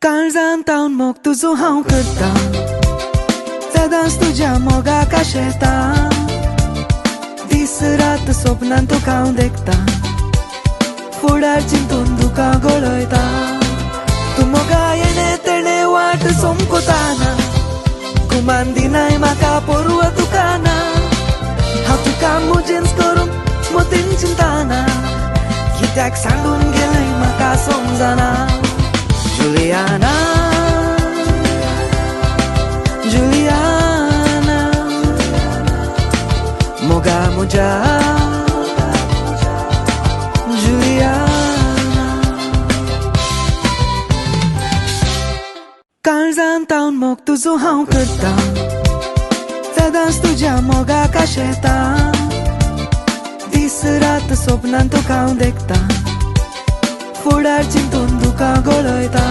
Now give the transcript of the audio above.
काळजान तावन मोग तुजो हांव करता, सदांच तुज्या मोगाक आशेता. दीस रात स्वप्नांत तुका हांव देखता, फुडार चिंतून दुकां गळयता. तूं मोगा येणे तेणे वाट सोमकोताना, गुमान दिनाय म्हाका पोरव तुका ना. हांव तुका मुजेन्स करूंक मोतीन चिंताना, कित्याक सांडून गेलय म्हाका समजना. जुलियाना, जुलियाना, मोगा म्हज्या जुलियाना. काळजान तावन मोग तुजो हांव करता, सदांच तुज्या मोगाक आशेता. दीस रात स्वप्नांत तुका हांव देखता, फुडार चिंतून दुकां गळयता.